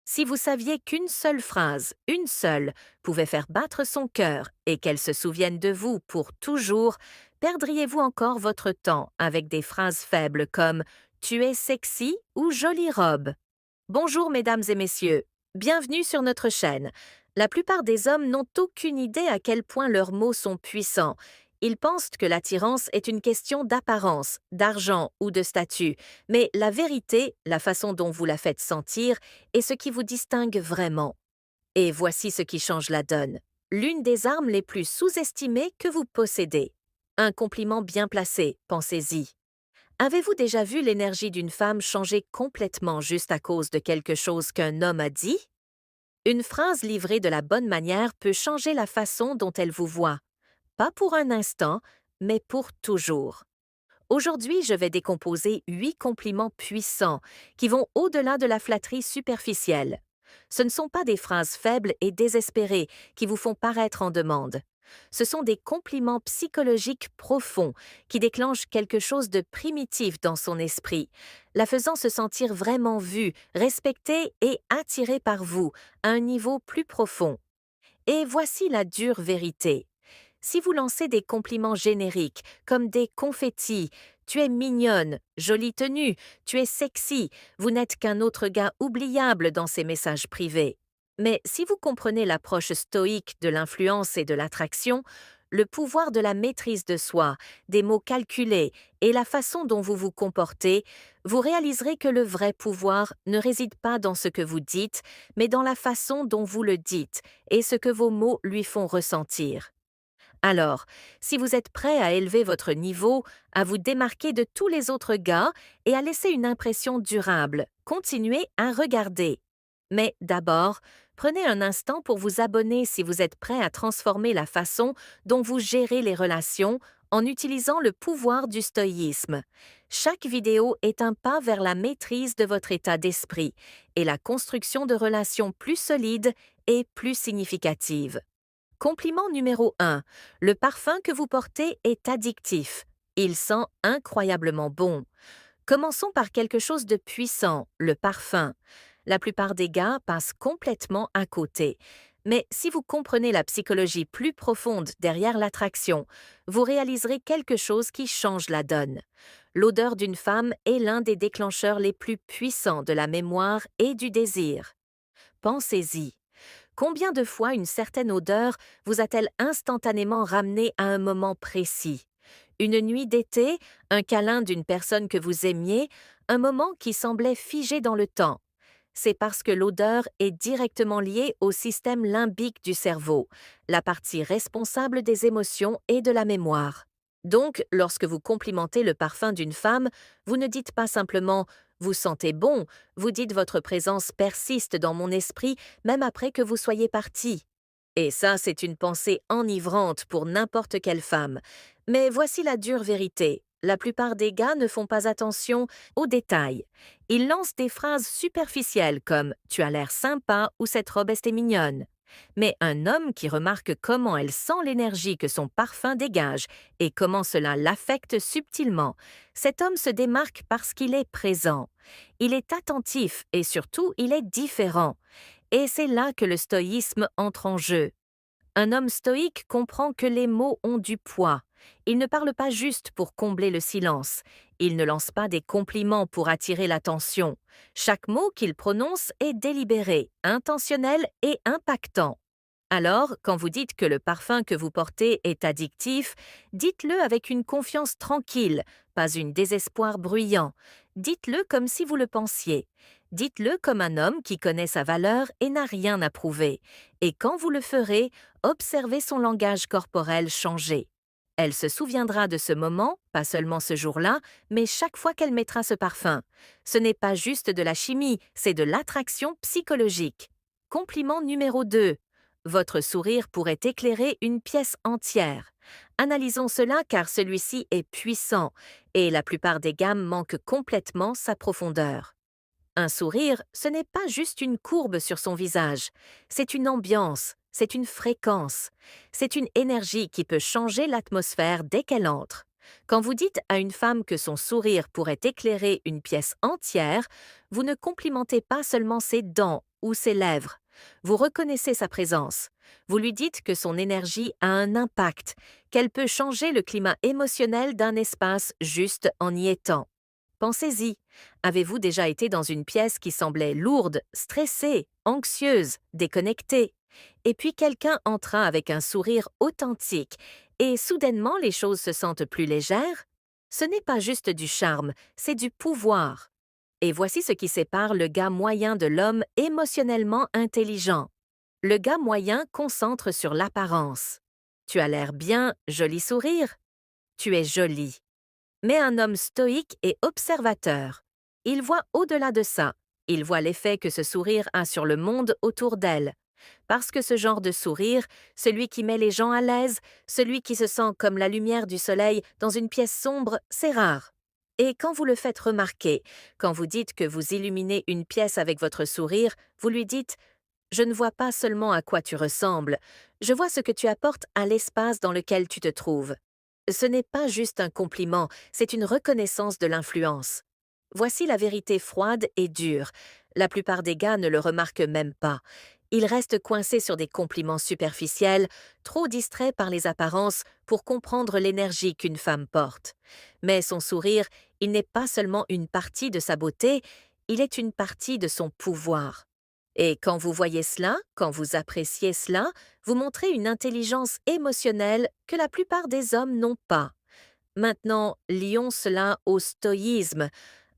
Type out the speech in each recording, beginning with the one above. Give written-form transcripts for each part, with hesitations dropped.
Si vous saviez qu'une seule phrase, une seule, pouvait faire battre son cœur et qu'elle se souvienne de vous pour toujours, perdriez-vous encore votre temps avec des phrases faibles comme Tu es sexy ou jolie robe? Bonjour mesdames et messieurs, bienvenue sur notre chaîne. La plupart des hommes n'ont aucune idée à quel point leurs mots sont puissants. Ils pensent que l'attirance est une question d'apparence, d'argent ou de statut, mais la vérité, la façon dont vous la faites sentir, est ce qui vous distingue vraiment. Et voici ce qui change la donne. L'une des armes les plus sous-estimées que vous possédez. Un compliment bien placé, pensez-y. Avez-vous déjà vu l'énergie d'une femme changer complètement juste à cause de quelque chose qu'un homme a dit? Une phrase livrée de la bonne manière peut changer la façon dont elle vous voit. Pas pour un instant, mais pour toujours. Aujourd'hui, je vais décomposer 8 compliments puissants qui vont au-delà de la flatterie superficielle. Ce ne sont pas des phrases faibles et désespérées qui vous font paraître en demande. Ce sont des compliments psychologiques profonds qui déclenchent quelque chose de primitif dans son esprit, la faisant se sentir vraiment vue, respectée et attirée par vous à un niveau plus profond. Et voici la dure vérité. Si vous lancez des compliments génériques, comme des confettis, tu es mignonne, jolie tenue, tu es sexy, vous n'êtes qu'un autre gars oubliable dans ces messages privés. Mais si vous comprenez l'approche stoïque de l'influence et de l'attraction, le pouvoir de la maîtrise de soi, des mots calculés et la façon dont vous vous comportez, vous réaliserez que le vrai pouvoir ne réside pas dans ce que vous dites, mais dans la façon dont vous le dites et ce que vos mots lui font ressentir. Alors, si vous êtes prêt à élever votre niveau, à vous démarquer de tous les autres gars et à laisser une impression durable, continuez à regarder. Mais d'abord, prenez un instant pour vous abonner si vous êtes prêt à transformer la façon dont vous gérez les relations en utilisant le pouvoir du stoïsme. Chaque vidéo est un pas vers la maîtrise de votre état d'esprit et la construction de relations plus solides et plus significatives. Compliment numéro 1. Le parfum que vous portez est addictif. Il sent incroyablement bon. Commençons par quelque chose de puissant, le parfum. La plupart des gars passent complètement à côté. Mais si vous comprenez la psychologie plus profonde derrière l'attraction, vous réaliserez quelque chose qui change la donne. L'odeur d'une femme est l'un des déclencheurs les plus puissants de la mémoire et du désir. Pensez-y. Combien de fois une certaine odeur vous a-t-elle instantanément ramené à un moment précis? Une nuit d'été, un câlin d'une personne que vous aimiez, un moment qui semblait figé dans le temps. C'est parce que l'odeur est directement liée au système limbique du cerveau, la partie responsable des émotions et de la mémoire. Donc, lorsque vous complimentez le parfum d'une femme, vous ne dites pas simplement vous sentez bon, vous dites votre présence persiste dans mon esprit même après que vous soyez parti. Et ça, c'est une pensée enivrante pour n'importe quelle femme. Mais voici la dure vérité. La plupart des gars ne font pas attention aux détails. Ils lancent des phrases superficielles comme Tu as l'air sympa ou Cette robe est mignonne. Mais un homme qui remarque comment elle sent l'énergie que son parfum dégage et comment cela l'affecte subtilement, cet homme se démarque parce qu'il est présent. Il est attentif et surtout il est différent. Et c'est là que le stoïsme entre en jeu. Un homme stoïque comprend que les mots ont du poids. Il ne parle pas juste pour combler le silence. Il ne lance pas des compliments pour attirer l'attention. Chaque mot qu'il prononce est délibéré, intentionnel et impactant. Alors, quand vous dites que le parfum que vous portez est addictif, dites-le avec une confiance tranquille, pas une désespoir bruyant. Dites-le comme si vous le pensiez. Dites-le comme un homme qui connaît sa valeur et n'a rien à prouver. Et quand vous le ferez, observez son langage corporel changer. Elle se souviendra de ce moment, pas seulement ce jour-là, mais chaque fois qu'elle mettra ce parfum. Ce n'est pas juste de la chimie, c'est de l'attraction psychologique. Compliment numéro 2. Votre sourire pourrait éclairer une pièce entière. Analysons cela car celui-ci est puissant et la plupart des gammes manquent complètement sa profondeur. Un sourire, ce n'est pas juste une courbe sur son visage, c'est une ambiance, c'est une fréquence, c'est une énergie qui peut changer l'atmosphère dès qu'elle entre. Quand vous dites à une femme que son sourire pourrait éclairer une pièce entière, vous ne complimentez pas seulement ses dents ou ses lèvres. Vous reconnaissez sa présence. Vous lui dites que son énergie a un impact, qu'elle peut changer le climat émotionnel d'un espace juste en y étant. Pensez-y. Avez-vous déjà été dans une pièce qui semblait lourde, stressée, anxieuse, déconnectée? Et puis quelqu'un entra avec un sourire authentique, et soudainement les choses se sentent plus légères? Ce n'est pas juste du charme, c'est du pouvoir. Et voici ce qui sépare le gars moyen de l'homme émotionnellement intelligent. Le gars moyen concentre sur l'apparence. Tu as l'air bien, joli sourire. Tu es jolie. Mais un homme stoïque et observateur. Il voit au-delà de ça. Il voit l'effet que ce sourire a sur le monde autour d'elle. Parce que ce genre de sourire, celui qui met les gens à l'aise, celui qui se sent comme la lumière du soleil dans une pièce sombre, c'est rare. Et quand vous le faites remarquer, quand vous dites que vous illuminez une pièce avec votre sourire, vous lui dites je ne vois pas seulement à quoi tu ressembles, je vois ce que tu apportes à l'espace dans lequel tu te trouves. Ce n'est pas juste un compliment, c'est une reconnaissance de l'influence. Voici la vérité froide et dure. La plupart des gars ne le remarquent même pas. Ils restent coincés sur des compliments superficiels, trop distraits par les apparences pour comprendre l'énergie qu'une femme porte. Mais son sourire, il n'est pas seulement une partie de sa beauté, il est une partie de son pouvoir. Et quand vous voyez cela, quand vous appréciez cela, vous montrez une intelligence émotionnelle que la plupart des hommes n'ont pas. Maintenant, lions cela au stoïsme.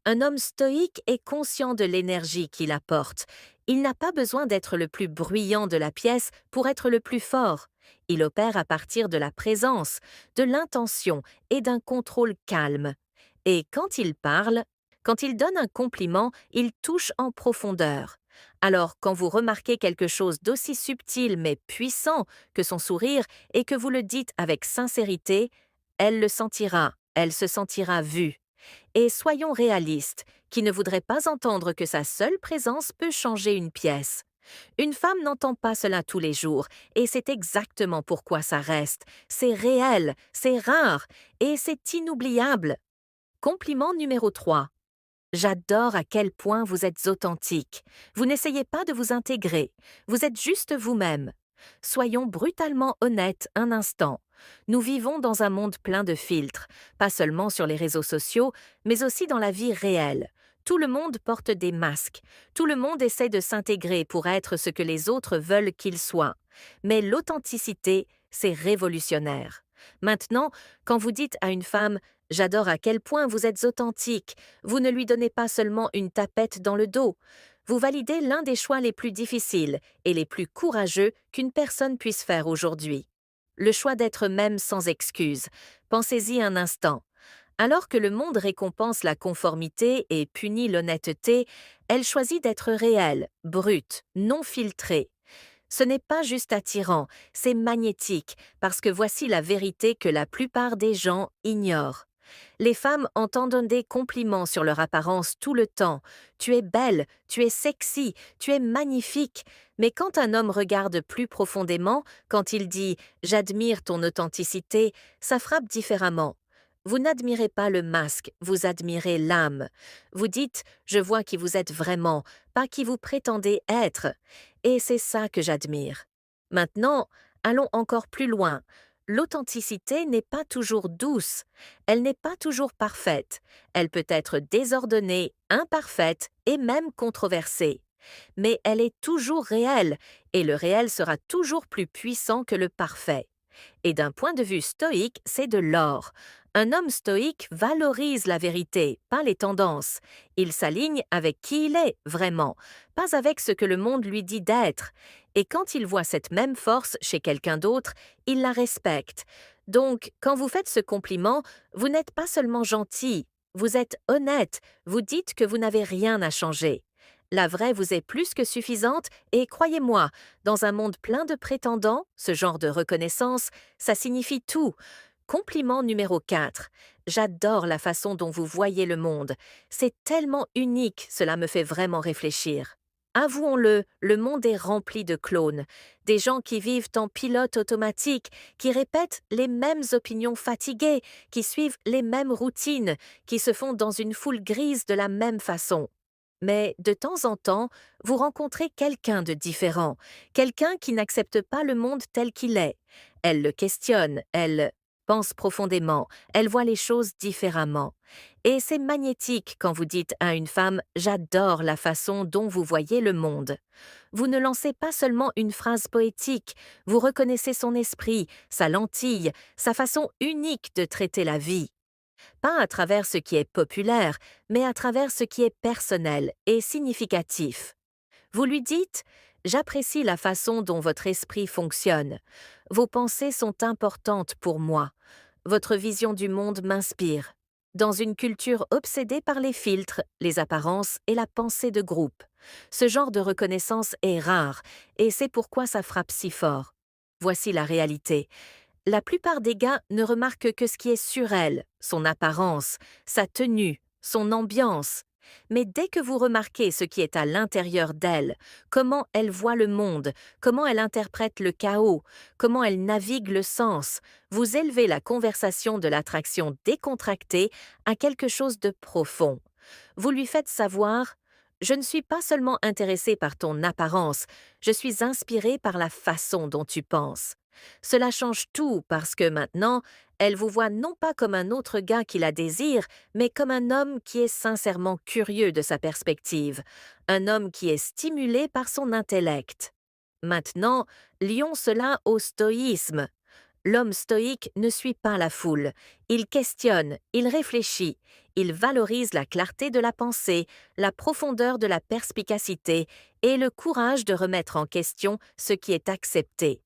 Un homme stoïque est conscient de l'énergie qu'il apporte. Il n'a pas besoin d'être le plus bruyant de la pièce pour être le plus fort. Il opère à partir de la présence, de l'intention et d'un contrôle calme. Et quand il parle, quand il donne un compliment, il touche en profondeur. Alors, quand vous remarquez quelque chose d'aussi subtil mais puissant que son sourire et que vous le dites avec sincérité, elle le sentira, elle se sentira vue. Et soyons réalistes, qui ne voudrait pas entendre que sa seule présence peut changer une pièce. Une femme n'entend pas cela tous les jours, et c'est exactement pourquoi ça reste. C'est réel, c'est rare, et c'est inoubliable. Compliment numéro 3. J'adore à quel point vous êtes authentique. Vous n'essayez pas de vous intégrer. Vous êtes juste vous-même. Soyons brutalement honnêtes un instant. Nous vivons dans un monde plein de filtres, pas seulement sur les réseaux sociaux, mais aussi dans la vie réelle. Tout le monde porte des masques. Tout le monde essaie de s'intégrer pour être ce que les autres veulent qu'il soit. Mais l'authenticité, c'est révolutionnaire. Maintenant, quand vous dites à une femme « J'adore à quel point vous êtes authentique », vous ne lui donnez pas seulement une tapette dans le dos. Vous validez l'un des choix les plus difficiles et les plus courageux qu'une personne puisse faire aujourd'hui. Le choix d'être même sans excuse. Pensez-y un instant. Alors que le monde récompense la conformité et punit l'honnêteté, elle choisit d'être réelle, brute, non filtrée. Ce n'est pas juste attirant, c'est magnétique, parce que voici la vérité que la plupart des gens ignorent. Les femmes entendent des compliments sur leur apparence tout le temps. Tu es belle, tu es sexy, tu es magnifique. Mais quand un homme regarde plus profondément, quand il dit « J'admire ton authenticité », ça frappe différemment. Vous n'admirez pas le masque, vous admirez l'âme. Vous dites « Je vois qui vous êtes vraiment, pas qui vous prétendez être ». Et c'est ça que j'admire. Maintenant, allons encore plus loin. L'authenticité n'est pas toujours douce, elle n'est pas toujours parfaite, elle peut être désordonnée, imparfaite et même controversée. Mais elle est toujours réelle, et le réel sera toujours plus puissant que le parfait. Et d'un point de vue stoïque, c'est de l'or. Un homme stoïque valorise la vérité, pas les tendances. Il s'aligne avec qui il est, vraiment, pas avec ce que le monde lui dit d'être. Et quand il voit cette même force chez quelqu'un d'autre, il la respecte. Donc, quand vous faites ce compliment, vous n'êtes pas seulement gentil, vous êtes honnête, vous dites que vous n'avez rien à changer. La vraie vous est plus que suffisante et croyez-moi, dans un monde plein de prétendants, ce genre de reconnaissance, ça signifie tout. Compliment numéro 4. J'adore la façon dont vous voyez le monde. C'est tellement unique, cela me fait vraiment réfléchir. Avouons-le, le monde est rempli de clones, des gens qui vivent en pilote automatique, qui répètent les mêmes opinions fatiguées, qui suivent les mêmes routines, qui se font dans une foule grise de la même façon. Mais de temps en temps, vous rencontrez quelqu'un de différent, quelqu'un qui n'accepte pas le monde tel qu'il est. Elle le questionne, elle pense profondément, elle voit les choses différemment. Et c'est magnétique quand vous dites à une femme « J'adore la façon dont vous voyez le monde ». Vous ne lancez pas seulement une phrase poétique, vous reconnaissez son esprit, sa lentille, sa façon unique de traiter la vie. Pas à travers ce qui est populaire, mais à travers ce qui est personnel et significatif. Vous lui dites « J'apprécie la façon dont votre esprit fonctionne. Vos pensées sont importantes pour moi. Votre vision du monde m'inspire. » Dans une culture obsédée par les filtres, les apparences et la pensée de groupe, ce genre de reconnaissance est rare et c'est pourquoi ça frappe si fort. Voici la réalité. La plupart des gars ne remarquent que ce qui est sur elle, son apparence, sa tenue, son ambiance. Mais dès que vous remarquez ce qui est à l'intérieur d'elle, comment elle voit le monde, comment elle interprète le chaos, comment elle navigue le sens, vous élevez la conversation de l'attraction décontractée à quelque chose de profond. Vous lui faites savoir « Je ne suis pas seulement intéressé par ton apparence, je suis inspiré par la façon dont tu penses. » Cela change tout parce que maintenant, elle vous voit non pas comme un autre gars qui la désire, mais comme un homme qui est sincèrement curieux de sa perspective, un homme qui est stimulé par son intellect. Maintenant, lions cela au stoïsme. L'homme stoïque ne suit pas la foule. Il questionne, il réfléchit, il valorise la clarté de la pensée, la profondeur de la perspicacité et le courage de remettre en question ce qui est accepté.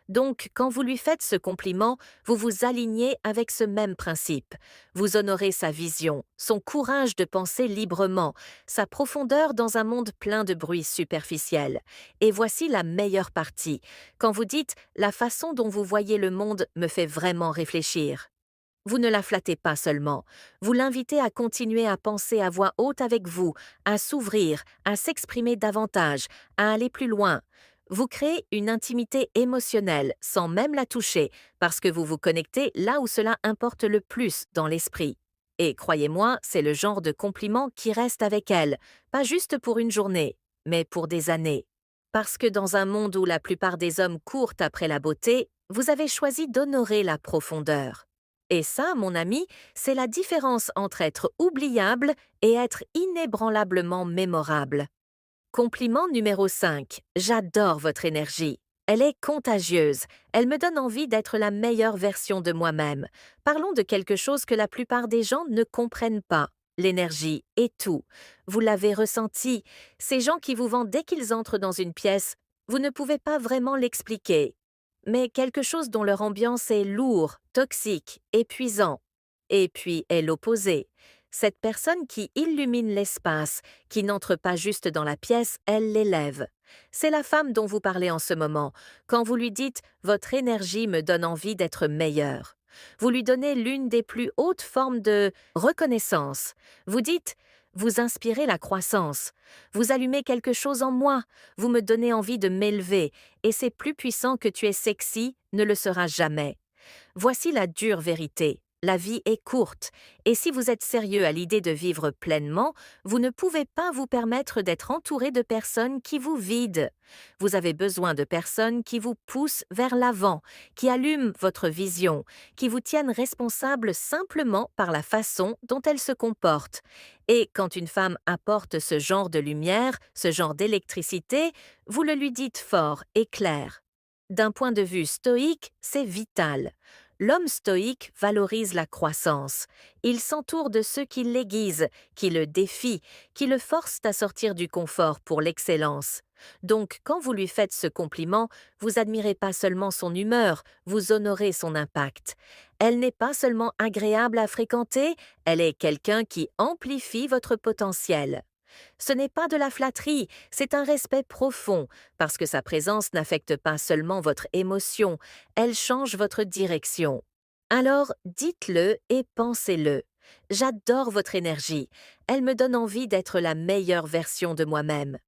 Donc, quand vous lui faites ce compliment, vous vous alignez avec ce même principe. Vous honorez sa vision, son courage de penser librement, sa profondeur dans un monde plein de bruit superficiel. Et voici la meilleure partie. Quand vous dites « la façon dont vous voyez le monde me fait vraiment réfléchir ». Vous ne la flattez pas seulement, vous l'invitez à continuer à penser à voix haute avec vous, à s'ouvrir, à s'exprimer davantage, à aller plus loin. Vous créez une intimité émotionnelle sans même la toucher, parce que vous vous connectez là où cela importe le plus dans l'esprit. Et croyez-moi, c'est le genre de compliment qui reste avec elle, pas juste pour une journée, mais pour des années. Parce que dans un monde où la plupart des hommes courent après la beauté, vous avez choisi d'honorer la profondeur. Et ça, mon ami, c'est la différence entre être oubliable et être inébranlablement mémorable. Compliment numéro 5. J'adore votre énergie. Elle est contagieuse. Elle me donne envie d'être la meilleure version de moi-même. Parlons de quelque chose que la plupart des gens ne comprennent pas. L'énergie est tout. Vous l'avez ressenti. Ces gens qui vous vendent dès qu'ils entrent dans une pièce, vous ne pouvez pas vraiment l'expliquer. Mais quelque chose dont leur ambiance est lourd, toxique, épuisant. Et puis est l'opposé. Cette personne qui illumine l'espace, qui n'entre pas juste dans la pièce, elle l'élève. C'est la femme dont vous parlez en ce moment, quand vous lui dites « Votre énergie me donne envie d'être meilleure ». Vous lui donnez l'une des plus hautes formes de reconnaissance. Vous dites « Vous inspirez la croissance ». Vous allumez quelque chose en moi, vous me donnez envie de m'élever, et c'est plus puissant que tu es sexy, ne le sera jamais. Voici la dure vérité. La vie est courte, et si vous êtes sérieux à l'idée de vivre pleinement, vous ne pouvez pas vous permettre d'être entouré de personnes qui vous vident. Vous avez besoin de personnes qui vous poussent vers l'avant, qui allument votre vision, qui vous tiennent responsable simplement par la façon dont elles se comportent. Et quand une femme apporte ce genre de lumière, ce genre d'électricité, vous le lui dites fort et clair. D'un point de vue stoïque, c'est vital. L'homme stoïque valorise la croissance. Il s'entoure de ceux qui l'aiguisent, qui le défient, qui le forcent à sortir du confort pour l'excellence. Donc, quand vous lui faites ce compliment, vous admirez pas seulement son humeur, vous honorez son impact. Elle n'est pas seulement agréable à fréquenter, elle est quelqu'un qui amplifie votre potentiel. Ce n'est pas de la flatterie, c'est un respect profond, parce que sa présence n'affecte pas seulement votre émotion, elle change votre direction. Alors, dites-le et pensez-le. J'adore votre énergie, elle me donne envie d'être la meilleure version de moi-même.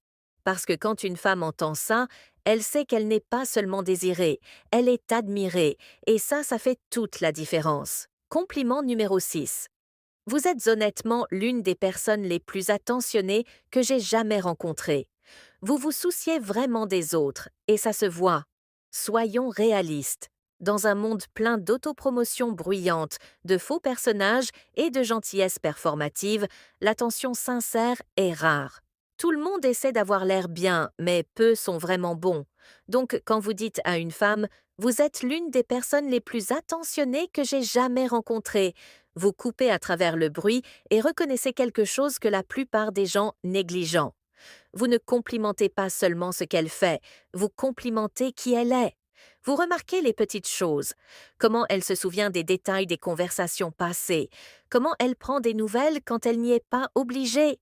Parce que quand une femme entend ça, elle sait qu'elle n'est pas seulement désirée, elle est admirée, et ça fait toute la différence. Compliment numéro 6. Vous êtes honnêtement l'une des personnes les plus attentionnées que j'ai jamais rencontrées. Vous vous souciez vraiment des autres, et ça se voit. Soyons réalistes. Dans un monde plein d'autopromotion bruyante, de faux personnages et de gentillesse performative, l'attention sincère est rare. Tout le monde essaie d'avoir l'air bien, mais peu sont vraiment bons. Donc, quand vous dites à une femme, vous êtes l'une des personnes les plus attentionnées que j'ai jamais rencontrées, vous coupez à travers le bruit et reconnaissez quelque chose que la plupart des gens négligent. Vous ne complimentez pas seulement ce qu'elle fait, vous complimentez qui elle est. Vous remarquez les petites choses, comment elle se souvient des détails des conversations passées, comment elle prend des nouvelles quand elle n'y est pas obligée,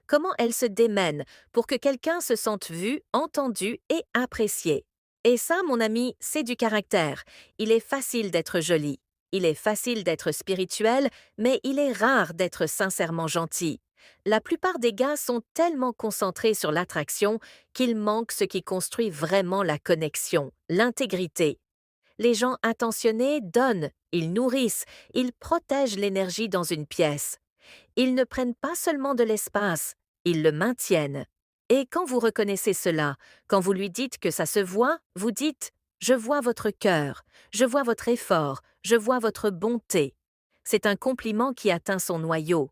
comment elle se démène pour que quelqu'un se sente vu, entendu et apprécié. Et ça, mon ami, c'est du caractère. Il est facile d'être joli. Il est facile d'être spirituel, mais il est rare d'être sincèrement gentil. La plupart des gars sont tellement concentrés sur l'attraction qu'il manque ce qui construit vraiment la connexion, l'intégrité. Les gens attentionnés donnent, ils nourrissent, ils protègent l'énergie dans une pièce. Ils ne prennent pas seulement de l'espace, ils le maintiennent. Et quand vous reconnaissez cela, quand vous lui dites que ça se voit, vous dites ⁇ Je vois votre cœur, je vois votre effort, je vois votre bonté ⁇ C'est un compliment qui atteint son noyau.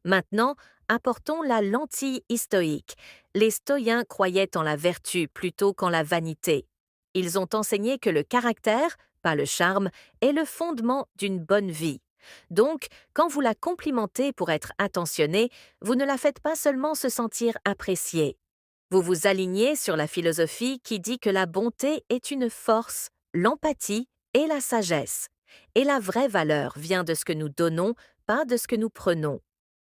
Maintenant, apportons la lentille stoïque. Les stoïens croyaient en la vertu plutôt qu'en la vanité. Ils ont enseigné que le caractère, pas le charme, est le fondement d'une bonne vie. Donc, quand vous la complimentez pour être attentionné, vous ne la faites pas seulement se sentir appréciée. Vous vous alignez sur la philosophie qui dit que la bonté est une force, l'empathie et la sagesse. Et la vraie valeur vient de ce que nous donnons, pas de ce que nous prenons.